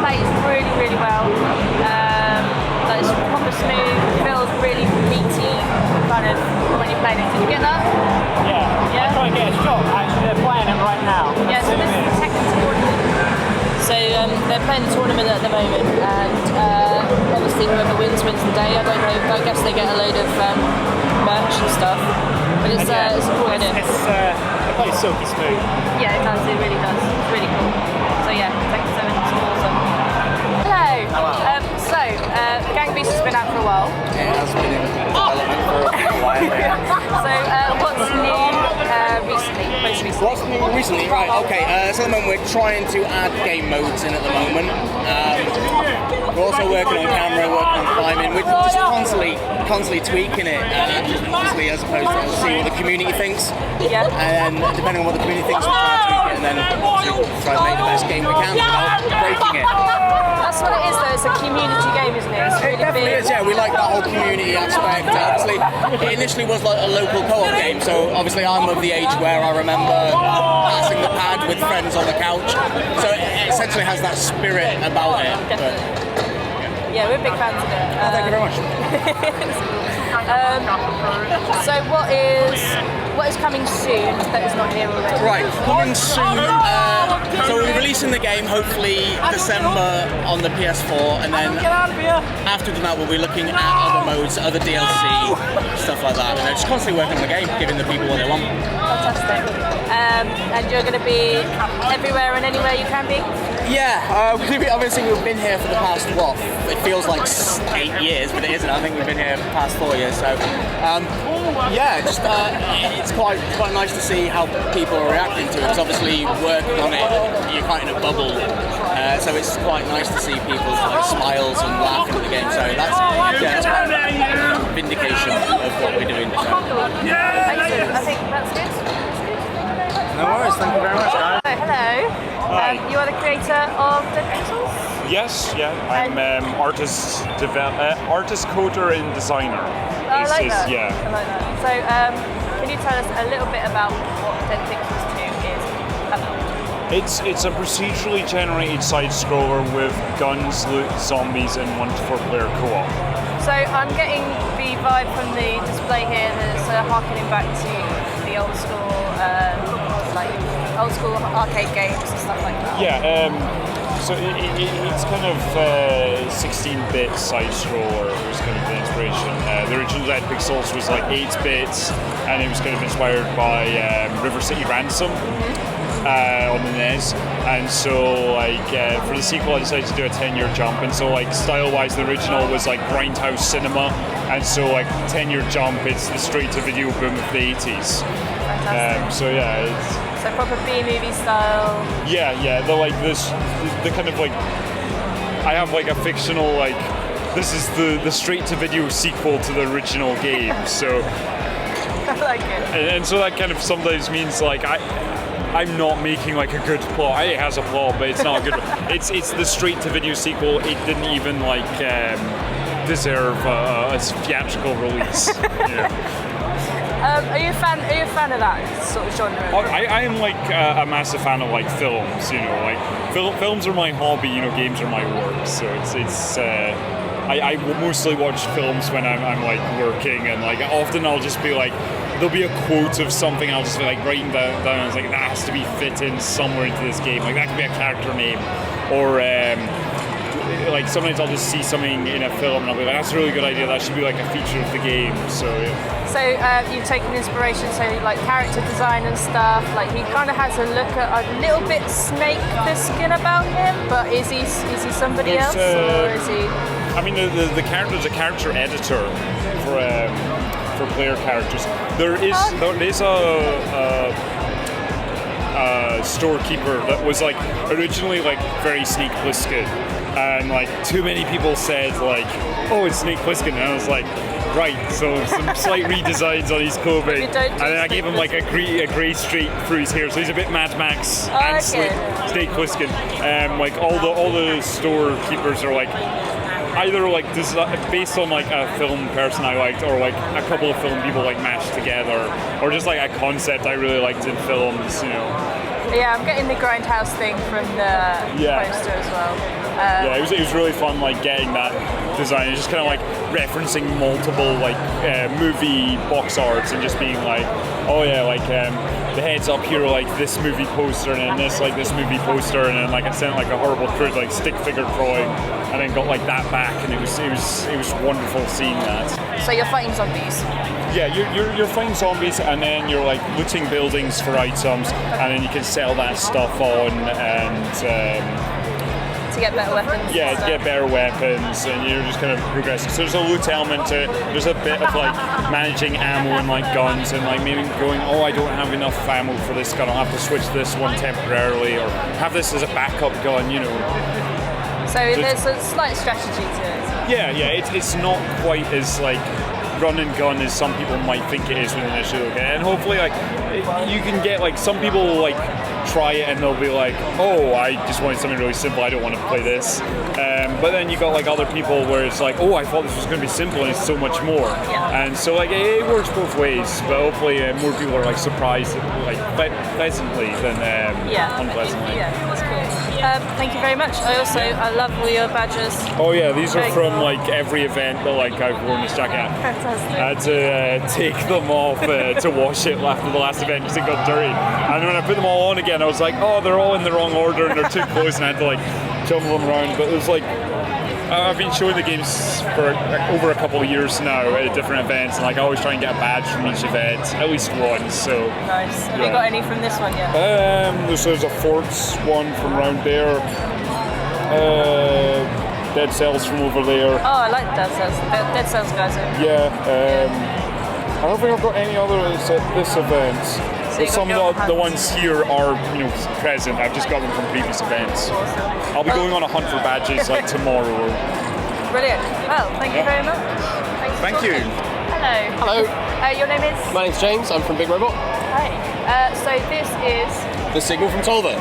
plays really, really well. Like it's proper smooth, feels really meaty, kind of when you're playing it. Did you get that? Yeah. I'm trying to get a shot. Actually, they're playing it right now. Yeah. So this is the Tekken tournament. So they're playing the tournament at the moment, and obviously whoever wins the day. I don't know. I guess they get a load of merch and stuff. But it's a cool idea. It plays silky smooth. Yeah, it does. It really does. It's really cool. So yeah, Tekken 7 is awesome. Hello. The Gang Beast has been out for a while. It has been in development for a while. So what's new recently? Most recently. What's new recently? Right. Okay. So at the moment we're trying to add game modes in at the moment. We're also working on camera, working on climbing. We're just constantly tweaking it, obviously, as opposed to see what the community thinks. Yeah. And then depending on what the community thinks, we'll try to tweak it, and then obviously try to make the best game we can without breaking it. That's what it is, though. It's a community game, isn't it? It's really It definitely big. is, yeah. We like that whole community aspect. Obviously, it initially was like a local co-op game, so obviously I'm of the age where I remember passing the pad with friends on the couch. So it essentially has that spirit about it. But, yeah, we're big fans of it. thank you very much. So what is coming soon that is not here already? Right, coming soon. So we're releasing the game hopefully December on the PS4, and then after that we'll be looking at other modes, other DLC, stuff like that. And just constantly working on the game, giving the people what they want. Fantastic. And you're going to be everywhere and anywhere you can be? Yeah, obviously we've been here for the past, it feels like 8 years, but it isn't. I think we've been here for the past 4 years, so it's quite nice to see how people are reacting to it, because obviously working on it, you're kind of in a bubble, so it's quite nice to see people's smiles and laughing at the game, so that's kind of vindication of what we're doing. So. Excellent. I think that's good. No worries, thank you very much, guys. Hello. You are the creator of the pixels? Yes, yeah. I'm artist, coder, and designer. I like that. Yeah. I like that. So, can you tell us a little bit about what Dead Pixels 2 is about? It's a procedurally generated side scroller with guns, loot, zombies, and 1 to 4 player co-op. So I'm getting the vibe from the display here that it's harkening back to the old school arcade games and stuff like that. Yeah, so it's kind of 16-bit side scroller was kind of the inspiration. The original Dead Pixels was like 8 bits, and it was kind of inspired by River City Ransom. On the NES, and so for the sequel I decided to do a 10-year jump, and so style-wise the original was Grindhouse cinema, and so 10-year jump, it's the straight-to-video boom of the 80s. Fantastic. So yeah, it's so proper B-movie style. Yeah, the kind of I have a fictional this is the straight-to-video sequel to the original game, so I like it. and so that kind of sometimes means I'm not making a good plot. It has a plot, but it's not a good. It's the straight-to-video sequel. It didn't even deserve a theatrical release. Are you a fan of that sort of genre? I am a massive fan of films. Films are my hobby. Games are my work. So it's. I mostly watch films when I'm working, and often I'll just be there'll be a quote of something, I'll just be writing down, and it's that has to be fit in somewhere into this game. That could be a character name, or sometimes I'll just see something in a film and I'll be that's a really good idea, that should be a feature of the game. So yeah. So you've taken inspiration, so character design and stuff. He kind of has a look at a little bit Snake Plissken about him, but is he somebody else, or is he? I mean, the character's a character editor for player characters. There is a storekeeper that was originally very Snake Plissken, and too many people said oh, it's Snake Plissken, and I was right, so some slight redesigns on his clothing, and then I gave him a grey streak through his hair, so he's a bit Mad Max and Snake Plissken. All the storekeepers are either based on a film person I liked, or a couple of film people mashed together, or just a concept I really liked in films. Yeah, I'm getting the grindhouse thing from the poster as well. Yeah, it was really fun, like getting that design. It's just kind of like referencing multiple like movie box arts and just being like, oh yeah, like the heads up here are like this movie poster, and then this movie poster, and then like I sent like a horrible crude like stick figure drawing, and then got like that back, and it was wonderful seeing that. So you're fighting zombies. Yeah, you're fighting zombies, and then you're like looting buildings for items, and then you can sell that stuff on and. To get better weapons. Yeah, to get better weapons, and you're just kind of progressing. So there's a loot element to it. There's a bit of like managing ammo and like guns, and like maybe going, oh, I don't have enough ammo for this gun. I'll have to switch this one temporarily, or have this as a backup gun. You know. So there's a slight strategy to it. Yeah. It's not quite as like run and gun as some people might think it is with an issue. Okay, and hopefully like you can get like some people will like try it and they'll be like, oh, I just wanted something really simple, I don't want to play this. But then you got like other people where it's like, oh, I thought this was going to be simple and it's so much more. Yeah. And so like it works both ways, but hopefully more people are like surprised like pleasantly than unpleasantly. Yeah, that's cool. Thank you very much. I love all your badges. Oh yeah, these are Very from cool. like every event that like I've worn this jacket at. Fantastic. I had to take them off to wash it after the last event because it got dirty. And when I put them all on again, I was like, oh, they're all in the wrong order and they're too close, and I had to like jumble them around. But it was like, I've been showing the games for over a couple of years now at different events, and like I always try and get a badge from each event, at least one. So Nice. Have you got any from this one yet? there's a Forts one from around there. Dead Cells from over there. Oh, I like Dead Cells. Dead Cells guys. Yeah. I don't think I've got any others at this event. So you But some got of the ones here are, present. I've just got them from previous events. I'll be going on a hunt for badges like tomorrow. Brilliant. Well, thank you very much. Thank you. Hello. Hello, Your name is? my name's James, I'm from Big Robot. Hi. So this is... The Signal from Tolva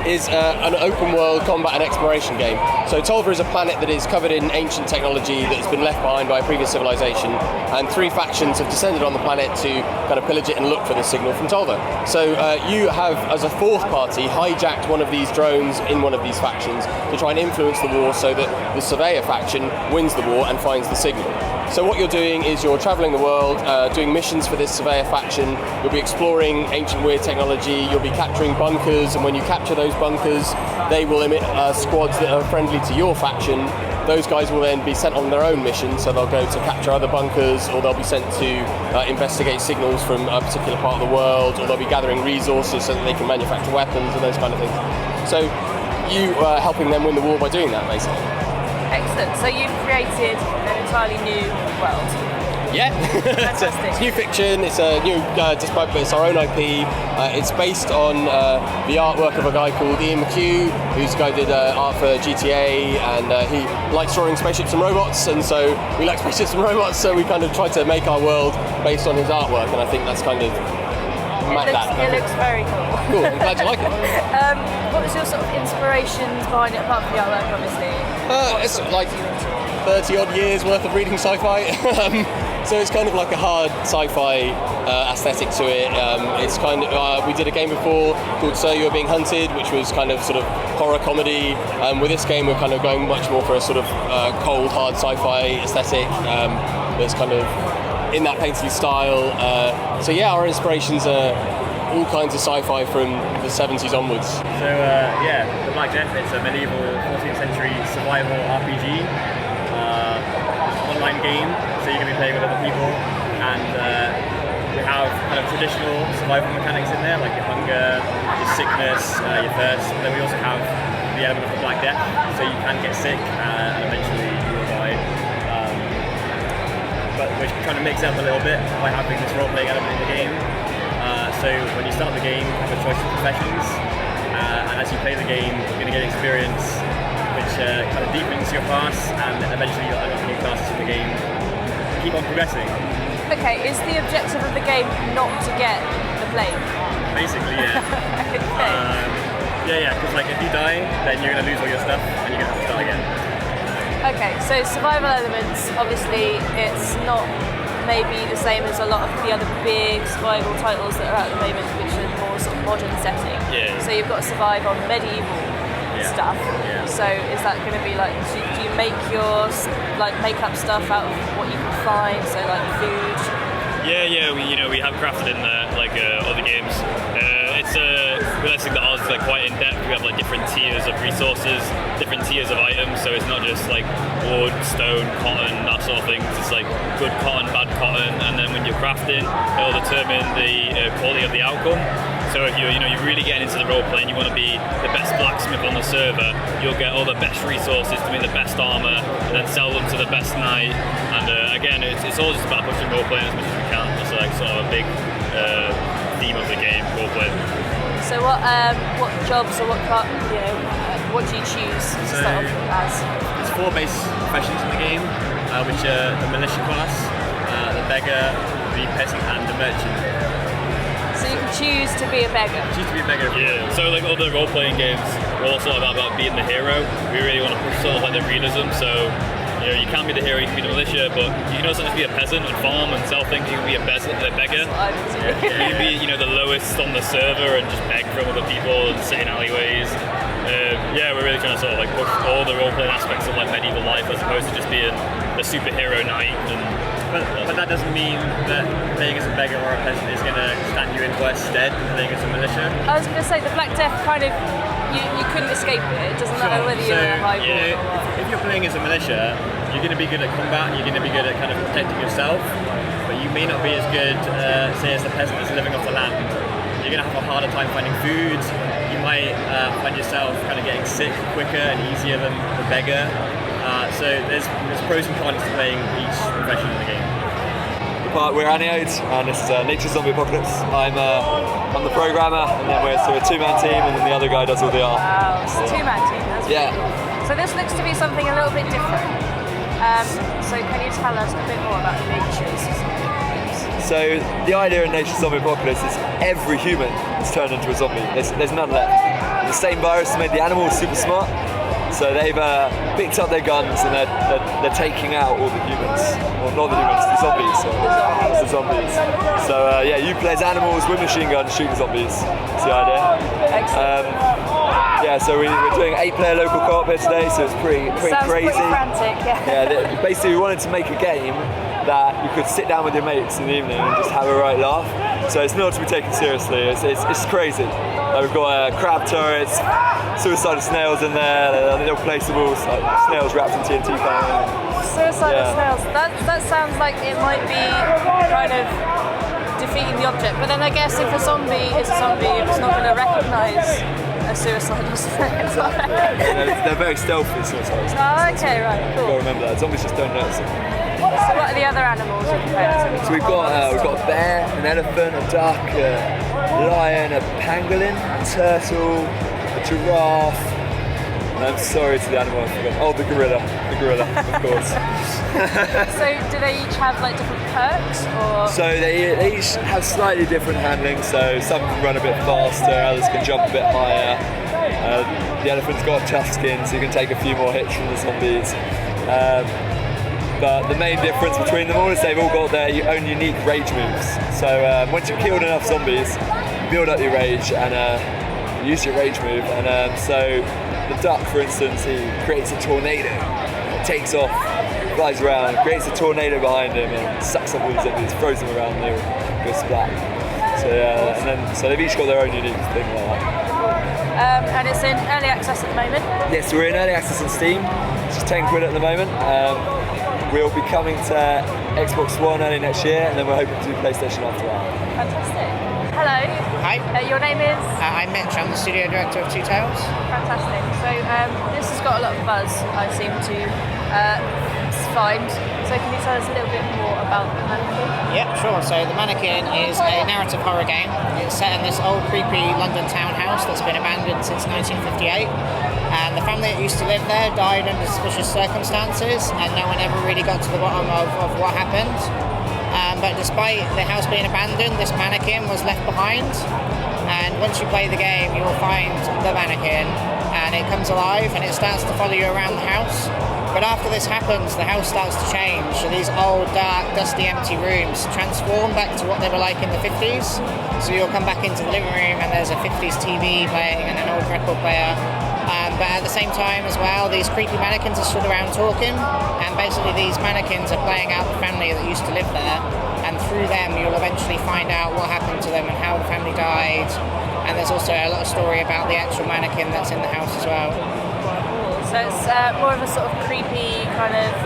is an open world combat and exploration game. So Tolva is a planet that is covered in ancient technology that has been left behind by a previous civilization, and 3 factions have descended on the planet to kind of pillage it and look for the signal from Tolva. So you have, as a 4th party, hijacked one of these drones in one of these factions to try and influence the war so that the Surveyor faction wins the war and finds the signal. So what you're doing is you're travelling the world, doing missions for this Surveyor faction. You'll be exploring ancient weird technology, you'll be capturing bunkers, and when you capture those bunkers, they will emit squads that are friendly to your faction. Those guys will then be sent on their own mission, so they'll go to capture other bunkers, or they'll be sent to investigate signals from a particular part of the world, or they'll be gathering resources so that they can manufacture weapons and those kind of things. So you are helping them win the war by doing that, basically. Excellent. So you've created an entirely new world. Yeah, Fantastic. it's new fiction. It's a new, despite it's our own IP. It's based on the artwork of a guy called Ian McHugh, who's a guy who did art for GTA, and he likes drawing spaceships and robots, and so we like spaceships and robots. So we kind of tried to make our world based on his artwork, and I think that's kind of It looks very cool. Cool. I'm glad you like it. What was your sort of inspirations behind it, apart from the artwork, obviously? It's like 30 odd years worth of reading sci-fi. So it's kind of like a hard sci-fi aesthetic to it. It's kind of we did a game before called So You Are Being Hunted, which was kind of sort of horror comedy. With this game, we're kind of going much more for a sort of cold, hard sci-fi aesthetic. That's kind of in that painterly style. So yeah, our inspirations are all kinds of sci-fi from the 70s onwards. So the Black Death, it's a medieval 14th century survival RPG. Online game, so you're going to be playing with other people, and we have kind of traditional survival mechanics in there, like your hunger, your sickness, your thirst, and then we also have the element of the Black Death, so you can get sick and eventually you will die. But we're trying to mix it up a little bit by having this role-playing element in the game. So when you start the game, you have a choice of professions, and as you play the game, you're going to get experience which kind of deepens your class, and eventually you'll unlock new classes in the game. Keep on progressing. Okay, is the objective of the game not to get the plane? Basically, yeah. Okay. Because like if you die, then you're going to lose all your stuff, and you're going to have to start again. Okay, so survival elements, obviously it's not maybe the same as a lot of the other big survival titles that are at the moment, which are more sort of modern setting. Yeah. So you've got to survive on medieval stuff. Yeah. So is that going to be like, do you make your like makeup stuff out of what you can find? So like food. Yeah. We have crafted in there like other games. It's realizing that ours is like quite in depth. We have like different tiers of resources, different tiers of items. So it's not just like wood, stone, cotton, that sort of thing. It's like good cotton, bad cotton, and then when you're crafting, it'll determine the quality of the outcome. So if you're really getting into the role play and you want to be the best blacksmith on the server, you'll get all the best resources to make the best armor and then sell them to the best knight. And again, it's all just about pushing role playing as much as we can. It's like sort of a big theme of the game, role play. So what jobs or what do you choose to start off as? There's 4 base professions in the game, which are the militia class, the beggar, the peasant, and the merchant. So you can choose to be a beggar. Choose to be a beggar. Yeah, so like other role-playing games, we're also about being the hero. We really want to push sort of like the realism, so you can be the hero, you can be the militia, but you can also just be a peasant and farm and sell things. You can be a beggar. You can be the lowest on the server and just beg from other people and sit in alleyways. We're really trying to sort of like push all the role-playing aspects of like medieval life as opposed to just being the superhero knight. But that doesn't mean that playing as a beggar or a peasant is going to stand you in worse stead than playing as a militia. I was going to say the Black Death kind of you couldn't escape it. It doesn't matter whether you're a high born or what. If you're playing as a militia, you're going to be good at combat. You're going to be good at kind of protecting yourself, but you may not be as good, say, as the peasant that's living off the land. You're going to have a harder time finding food. You might find yourself kind of getting sick quicker and easier than the beggar. So there's pros and cons to playing each profession in the game. We're Aniode, and this is Nature's Zombie Apocalypse. I'm the programmer, and then we're a 2-man team, and then the other guy does all the art. Wow, it's a 2-man team. That's really cool. So this looks to be something a little bit different. So can you tell us a bit more about Nature's Zombies? So the idea in Nature's Zombie Apocalypse is every human is turned into a zombie. There's none left. The same virus made the animals super smart. So they've picked up their guns and they're taking out all the humans. Well, not the humans, the zombies. The zombies. So you play as animals with machine guns shooting zombies. That's the idea. Excellent. So we're doing 8-player local co-op here today, so it's pretty Sounds crazy. Pretty frantic, yeah. Basically we wanted to make a game that you could sit down with your mates in the evening and just have a right laugh. So it's not to be taken seriously, it's crazy. We've got crab turrets, suicidal snails in there, little placeables, like snails wrapped in TNT foam. Suicidal snails, that sounds like it might be kind of defeating the object, but then I guess if a zombie is a zombie, it's not going to recognise a suicidal snail. They're very stealthy, suicidal snails. Oh, okay, right, cool. You've got to remember that, zombies just don't notice them. So what are the other animals you've played? So we've got a bear, an elephant, a duck, a lion, a pangolin, a turtle, a giraffe. And I'm sorry to the animal I forgot. Oh, the gorilla, of course. So do they each have like different perks, or? So they each have slightly different handling. So some can run a bit faster, others can jump a bit higher. The elephant's got a tough skin, so you can take a few more hits from the zombies. But the main difference between them all is they've all got their own unique rage moves. So once you've killed enough zombies, you build up your rage and you use your rage move. And so the duck, for instance, he creates a tornado, takes off, flies around, creates a tornado behind him and sucks up all the zombies, throws them around there, go splat. So they've each got their own unique thing like that. And it's in early access at the moment? Yes, we're in early access on Steam. It's just 10 quid at the moment. We'll be coming to Xbox One early next year, and then we're hoping to do PlayStation after that. Fantastic. Hello. Hi. Your name is? I'm Mitch. I'm the studio director of Two Tales. Fantastic. So this has got a lot of buzz, I seem to find. So can you tell us a little bit more about the Mannequin? Yeah, sure. So the Mannequin is a narrative horror game. It's set in this old, creepy London townhouse that's been abandoned since 1958. And the family that used to live there died under suspicious circumstances, and no one ever really got to the bottom of what happened. But despite the house being abandoned, this mannequin was left behind. And once you play the game, you will find the mannequin and it comes alive and it starts to follow you around the house. But after this happens, the house starts to change. So these old, dark, dusty, empty rooms transform back to what they were like in the 50s. So you'll come back into the living room and there's a 50s TV playing and an old record player. But at the same time as well, these creepy mannequins are stood around talking, and basically these mannequins are playing out the family that used to live there, and through them you'll eventually find out what happened to them and how the family died. And there's also a lot of story about the actual mannequin that's in the house as well. So it's more of a sort of creepy kind of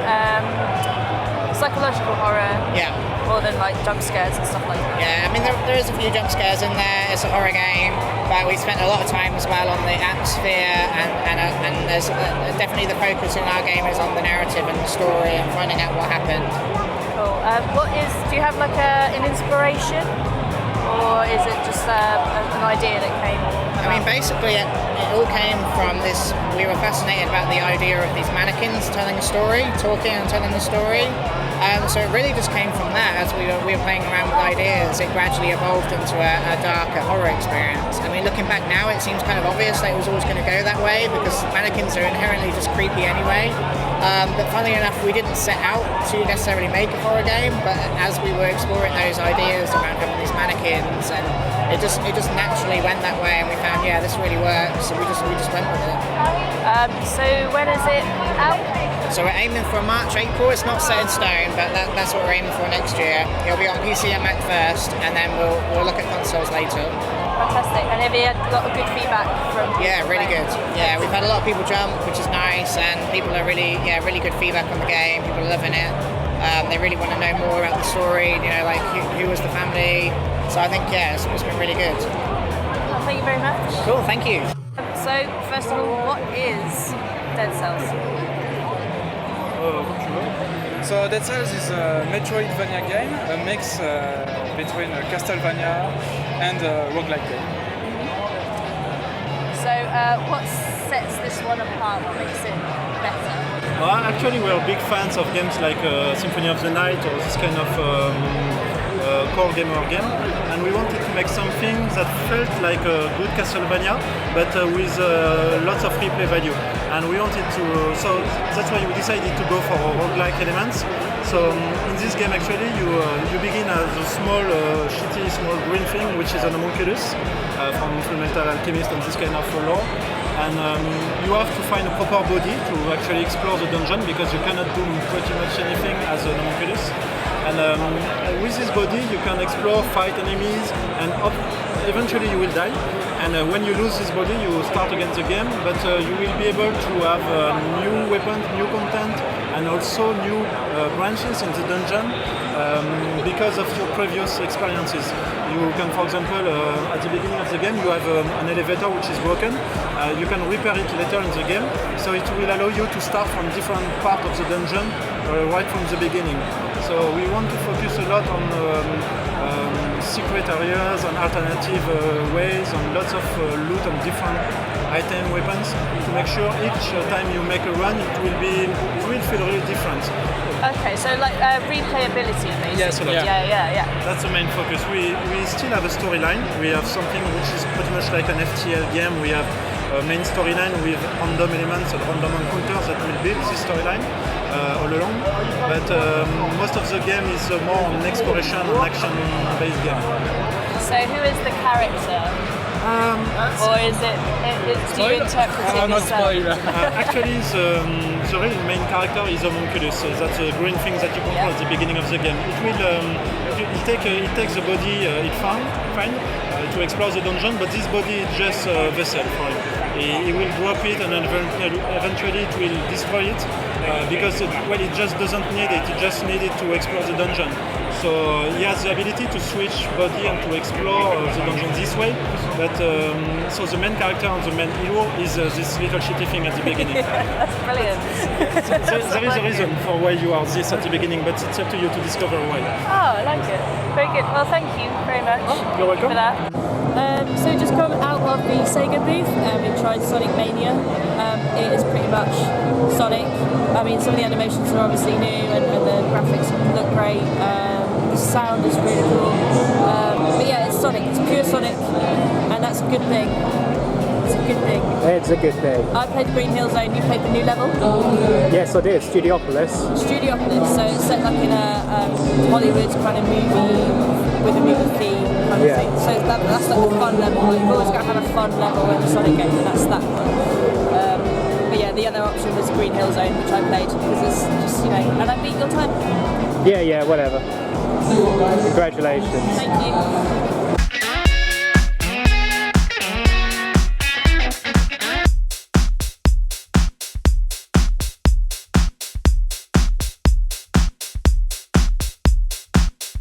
psychological horror. Yeah. More than like jump scares and stuff like that. Yeah, I mean there is a few jump scares in there. It's a horror game, but we spent a lot of time as well on the atmosphere, and there's definitely the focus in our game is on the narrative and the story and finding out what happened. Cool. Do you have like an inspiration, or is it just an idea that came? I mean, basically it all came from this. We were fascinated about the idea of these mannequins telling a story, talking and telling a story. So it really just came from that. As we were playing around with ideas, it gradually evolved into a darker horror experience. I mean, looking back now, it seems kind of obvious that it was always going to go that way because mannequins are inherently just creepy anyway. But funnily enough, we didn't set out to necessarily make a horror game, but as we were exploring those ideas around having these mannequins, and it just naturally went that way, and we found, yeah, this really works, so we just went with it. So when is it out? So we're aiming for March, April. It's not set in stone, but that's what we're aiming for next year. It'll be on PC and Mac first, and then we'll look at consoles later. Fantastic. And have you had a lot of good feedback from? Yeah, really good. Yeah, we've had a lot of people jump, which is nice, and people are really good feedback on the game. People are loving it. They really want to know more about the story. You know, like who was the family. So I think it's been really good. Well, thank you very much. Cool. Thank you. So first of all, what is Dead Cells? So Dead Cells is a Metroidvania game, a mix between a Castlevania and a roguelike game. So what sets this one apart? What makes it better? Actually, we're big fans of games like Symphony of the Night or this kind of core gamer game, and we wanted to make something that felt like a good Castlevania, but with lots of replay value. And we wanted to, so that's why we decided to go for roguelike elements. So in this game, actually, you begin as a small, shitty, small green thing, which is an homunculus from Fullmetal Alchemist and this kind of lore. And you have to find a proper body to actually explore the dungeon, because you cannot do pretty much anything as an homunculus. And with this body, you can explore, fight enemies, and eventually you will die. And when you lose this body, you start again the game, but you will be able to have new weapons, new content, and also new branches in the dungeon because of your previous experiences. You can, for example, at the beginning of the game, you have an elevator which is broken. You can repair it later in the game, so it will allow you to start from different parts of the dungeon right from the beginning. So we want to focus a lot on secret areas, on alternative ways, on lots of loot and different item weapons to make sure each time you make a run, it will feel really different. Okay, so like replayability, basically. Yes, a lot. Yeah. That's the main focus. We still have a storyline. We have something which is pretty much like an FTL game. We have a main storyline with random elements and random encounters that will build this storyline all along. But most of the game is more an exploration and action-based game. So who is the character? Or is it do you interpret it yourself? Actually, the real main character is homunculus. That's a green thing that you control at the beginning of the game. It takes the body it found to explore the dungeon, but this body is just a vessel for him. He will drop it, and then eventually it will destroy it because it just doesn't need it. It just needed to explore the dungeon. So he has the ability to switch body and to explore the dungeon this way. But so the main character and the main hero is this little shitty thing at the beginning. That's brilliant. There is a reason for why you are this at the beginning, but it's up to you to discover why. Oh, I like it. Very good. Well, thank you very much. You're welcome. For that. So just come out of the Sega booth, we tried Sonic Mania. It is pretty much Sonic. I mean, some of the animations are obviously new and the graphics look great. The sound is really cool. But yeah, it's Sonic. It's pure Sonic, and that's a good thing. It's a good thing. It's a good thing. I played Green Hill Zone, you played the new level? Yes, I did. Studiopolis. Studiopolis, so it's set like in a Hollywood kind of movie with a movie theme kind of thing. So that's like the fun level. Like, you've always got to have a fun level in a Sonic game, and that's that one. But yeah, the other option was Green Hill Zone, which I played because it's just, and I beat your time. Yeah, whatever. Congratulations. Thank you.